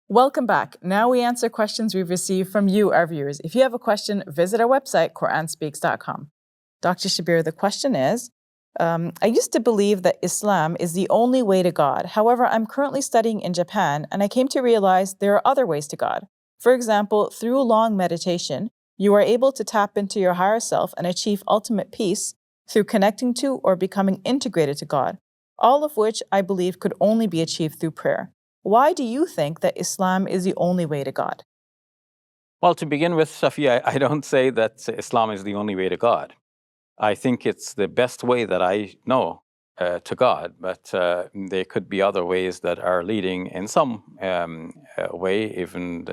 Welcome back. Now we answer questions we've received from you, our viewers. If you have a question, visit our website, QuranSpeaks.com. Dr. Shabir, the question is, I used to believe that Islam is the only way to God. However, I'm currently studying in Japan, and I came to realize there are other ways to God. For example, through long meditation, you are able to tap into your higher self and achieve ultimate peace through connecting to or becoming integrated to God, all of which I believe could only be achieved through prayer. Why do you think that Islam is the only way to God? Well, to begin with, Safiya, I don't say that Islam is the only way to God. I think it's the best way that I know to God, but there could be other ways that are leading in some way, even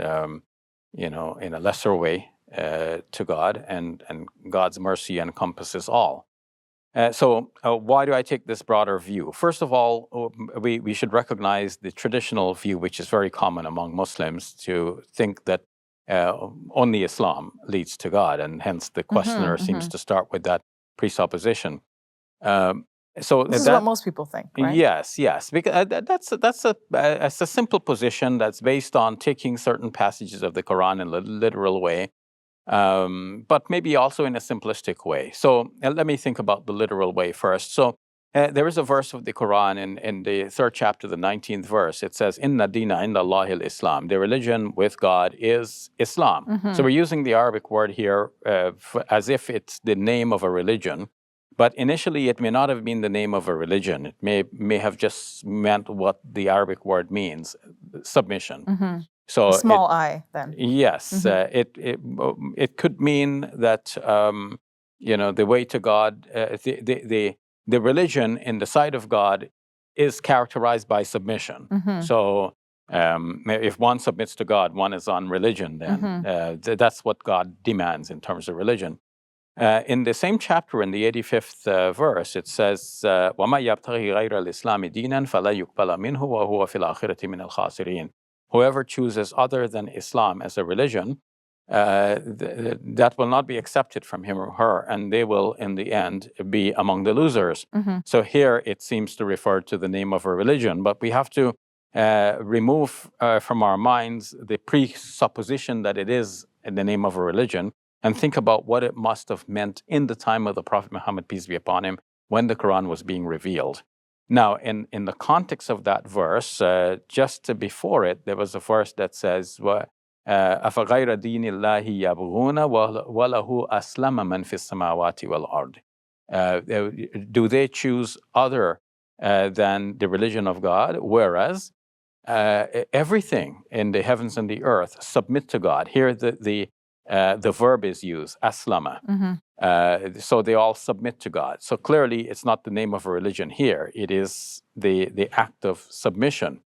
in a lesser way to God, and God's mercy encompasses all. So why do I take this broader view? First of all, we should recognize the traditional view, which is very common among Muslims, to think that only Islam leads to God, and hence the questioner seems to start with that presupposition. So This is what most people think, right? Yes, because that's a simple position that's based on taking certain passages of the Quran in a literal way, but maybe also in a simplistic way. So let me think about the literal way first. So there is a verse of the Quran in the third chapter, the 19th verse. It says, "Inna dina inda Allahil Islam." The religion with God is Islam. So we're using the Arabic word here as if it's the name of a religion. But initially, it may not have been the name of a religion. It may have just meant what the Arabic word means, submission. So a small I, then. Yes, it could mean that the way to God, the religion in the sight of God is characterized by submission. So if one submits to God, one is on religion. Then that's what God demands in terms of religion. In the same chapter, in the 85th verse, it says, وَمَا يَبْتَغِي غَيْرَ الْإِسْلَامِ دِينًا فَلَا يُقْبَلَ مِنْهُ وَهُوَ فِي الْآخِرَةِ مِنَ الْخَاسِرِينَ. Whoever chooses other than Islam as a religion, that will not be accepted from him or her, and they will, in the end, be among the losers. So here it seems to refer to the name of a religion, but we have to remove from our minds the presupposition that it is in the name of a religion, and think about what it must have meant in the time of the Prophet Muhammad, peace be upon him, when the Quran was being revealed. Now, in the context of that verse, just before it, there was a verse that says, أَفَغَيْرَ دِينِ اللَّهِ يَبْغُونَ وَلَهُ أَسْلَمَ مَنْ فِي السَّمَاوَاتِ وَالْأَرْضِ. Do they choose other than the religion of God, whereas everything in the heavens and the earth submit to God? Here, the verb is used, aslama. So they all submit to God. So clearly, it's not the name of a religion here. It is the act of submission.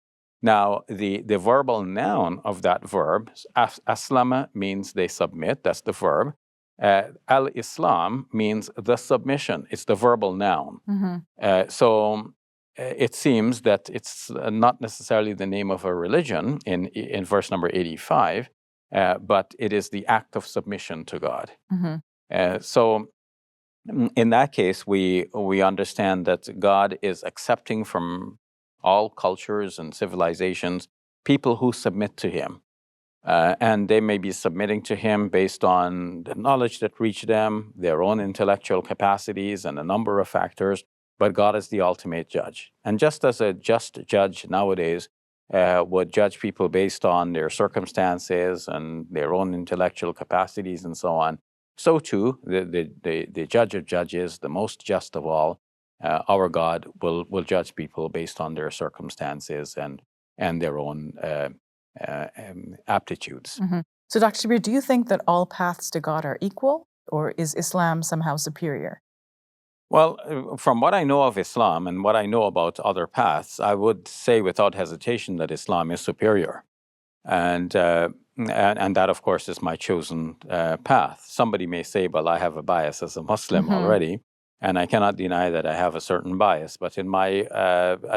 Now, the verbal noun of that verb, aslama, means they submit. That's the verb. Al-Islam means the submission. It's the verbal noun. So it seems that it's not necessarily the name of a religion in verse number 85, but it is the act of submission to God. So in that case, we understand that God is accepting from all cultures and civilizations people who submit to Him. And they may be submitting to Him based on the knowledge that reached them, their own intellectual capacities, and a number of factors. But God is the ultimate judge. And just as a just judge nowadays would judge people based on their circumstances and their own intellectual capacities and so on, so too the judge of judges, the most just of all, our God will judge people based on their circumstances and their own aptitudes. So, Dr. Shabir, do you think that all paths to God are equal, or is Islam somehow superior? Well, from what I know of Islam and what I know about other paths, I would say without hesitation that Islam is superior. And that, of course, is my chosen path. Somebody may say, well, I have a bias as a Muslim already, and I cannot deny that I have a certain bias. But in my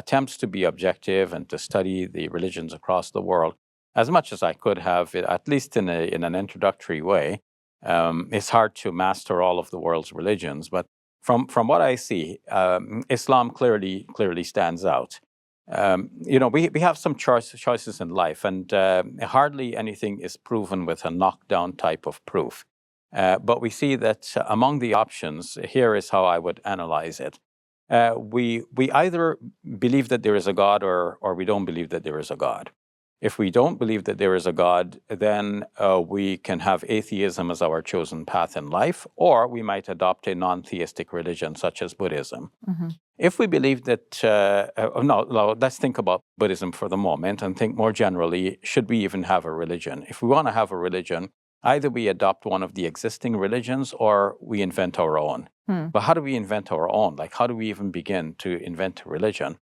attempts to be objective and to study the religions across the world, as much as I could have, at least in an introductory way, it's hard to master all of the world's religions. But from what I see, Islam clearly stands out. we have some choices in life, and hardly anything is proven with a knockdown type of proof. But we see that among the options, here is how I would analyze it. We either believe that there is a God, or we don't believe that there is a God. If we don't believe that there is a God, then we can have atheism as our chosen path in life, or we might adopt a non-theistic religion such as Buddhism. Mm-hmm. If we believe that, no, let's think about Buddhism for the moment and think more generally, should we even have a religion? If we want to have a religion, either we adopt one of the existing religions or we invent our own. But how do we invent our own? Like, how do we even begin to invent a religion?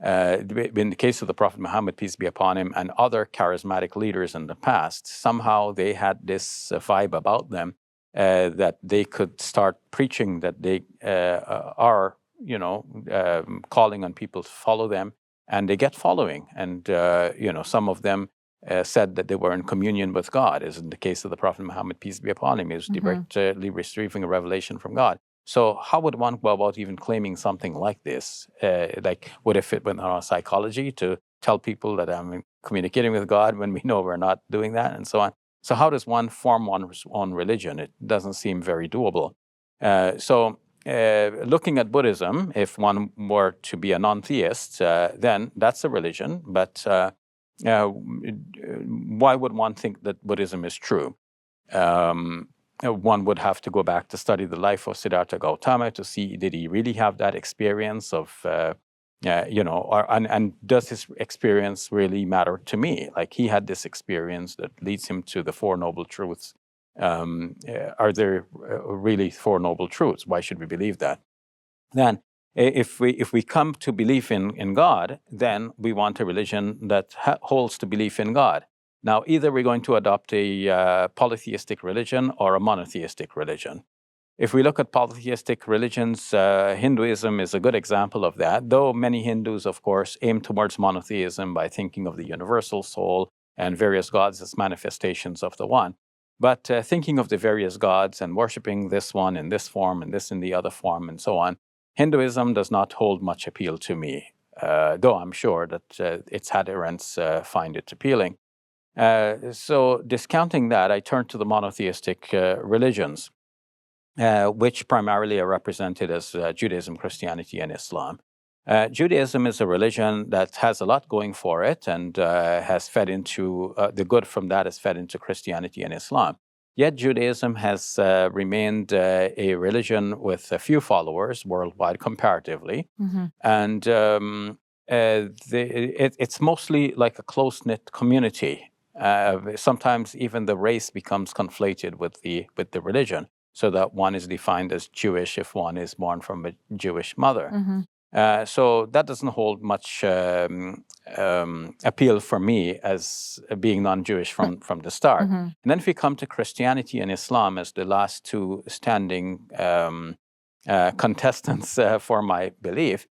In the case of the Prophet Muhammad, peace be upon him, and other charismatic leaders in the past, somehow they had this vibe about them that they could start preaching that they are, calling on people to follow them, and they get following. And, some of them said that they were in communion with God, as in the case of the Prophet Muhammad, peace be upon him. He was directly receiving a revelation from God. So how would one go about even claiming something like this? Would it fit within our psychology to tell people that I'm communicating with God when we know we're not doing that, and so on? So how does one form one's own religion? It doesn't seem very doable. Looking at Buddhism, if one were to be a non-theist, then that's a religion. But why would one think that Buddhism is true? One would have to go back to study the life of Siddhartha Gautama to see, did he really have that experience of, and does his experience really matter to me? Like, he had this experience that leads him to the Four Noble Truths. Are there really Four Noble Truths? Why should we believe that? Then, if we come to belief in God, then we want a religion that holds to belief in God. Now, either we're going to adopt a polytheistic religion or a monotheistic religion. If we look at polytheistic religions, Hinduism is a good example of that, though many Hindus, of course, aim towards monotheism by thinking of the universal soul and various gods as manifestations of the one. But thinking of the various gods and worshiping this one in this form and this in the other form and so on, Hinduism does not hold much appeal to me, though I'm sure that its adherents find it appealing. So discounting that, I turn to the monotheistic religions, which primarily are represented as Judaism, Christianity, and Islam. Judaism is a religion that has a lot going for it and has fed into, the good from that has fed into Christianity and Islam. Yet Judaism has remained a religion with a few followers worldwide comparatively. And it's mostly like a close-knit community. Sometimes even the race becomes conflated with the religion, so that one is defined as Jewish if one is born from a Jewish mother. So that doesn't hold much appeal for me as being non-Jewish from the start. And then if we come to Christianity and Islam as the last two standing contestants for my belief,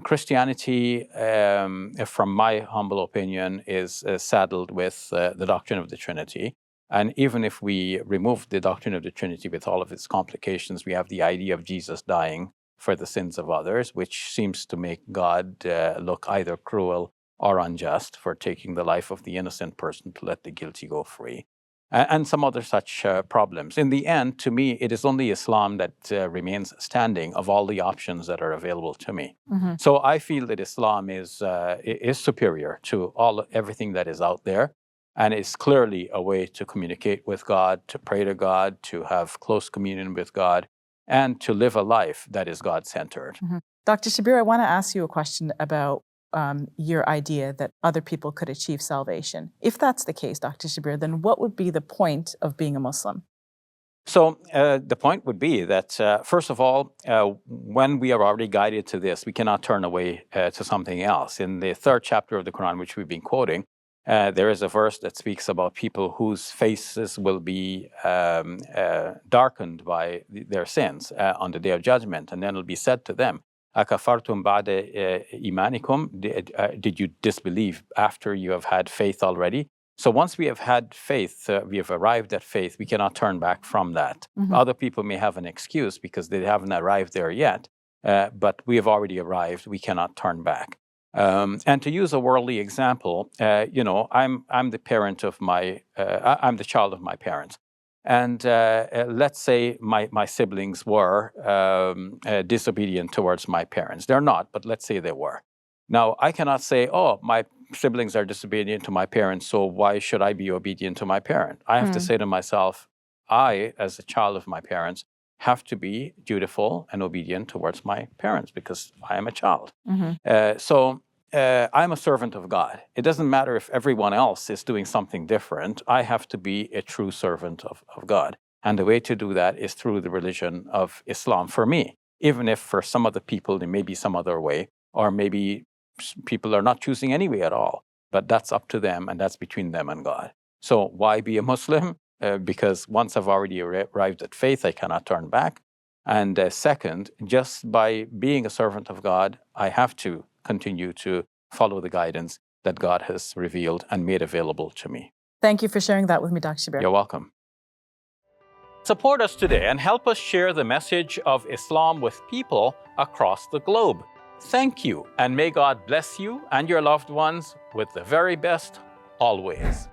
Christianity, from my humble opinion, is saddled with the doctrine of the Trinity. And even if we remove the doctrine of the Trinity with all of its complications, we have the idea of Jesus dying for the sins of others, which seems to make God look either cruel or unjust for taking the life of the innocent person to let the guilty go free. And some other such problems. In the end, to me, it is only Islam that remains standing of all the options that are available to me. So I feel that Islam is superior to everything that is out there, and is clearly a way to communicate with God, to pray to God, to have close communion with God, and to live a life that is God-centered. Dr. Shabir, I want to ask you a question about your idea that other people could achieve salvation. If that's the case, Dr. Shabir, then what would be the point of being a Muslim? So the point would be that, first of all, when we are already guided to this, we cannot turn away to something else. In the 3rd chapter of the Quran, which we've been quoting, there is a verse that speaks about people whose faces will be darkened by their sins on the Day of Judgment. And then it'll be said to them, Akafartum ba'da imanikum, did you disbelieve after you have had faith already? So once we have had faith, we have arrived at faith, we cannot turn back from that. Other people may have an excuse because they haven't arrived there yet, but we have already arrived, we cannot turn back. And to use a worldly example, I'm the parent of I'm the child of my parents. And let's say my siblings were disobedient towards my parents. They're not, but let's say they were. Now, I cannot say, oh, my siblings are disobedient to my parents, so why should I be obedient to my parent? I have to say to myself, I, as a child of my parents, have to be dutiful and obedient towards my parents because I am a child. So I'm a servant of God. It doesn't matter if everyone else is doing something different. I have to be a true servant of God. And the way to do that is through the religion of Islam for me, even if for some other people there may be some other way, or maybe people are not choosing any way at all. But that's up to them, and that's between them and God. So why be a Muslim? Because once I've already arrived at faith, I cannot turn back. And second, just by being a servant of God, I have to continue to follow the guidance that God has revealed and made available to me. Thank you for sharing that with me, Dr. Shabir. You're welcome. Support us today and help us share the message of Islam with people across the globe. Thank you, and may God bless you and your loved ones with the very best always.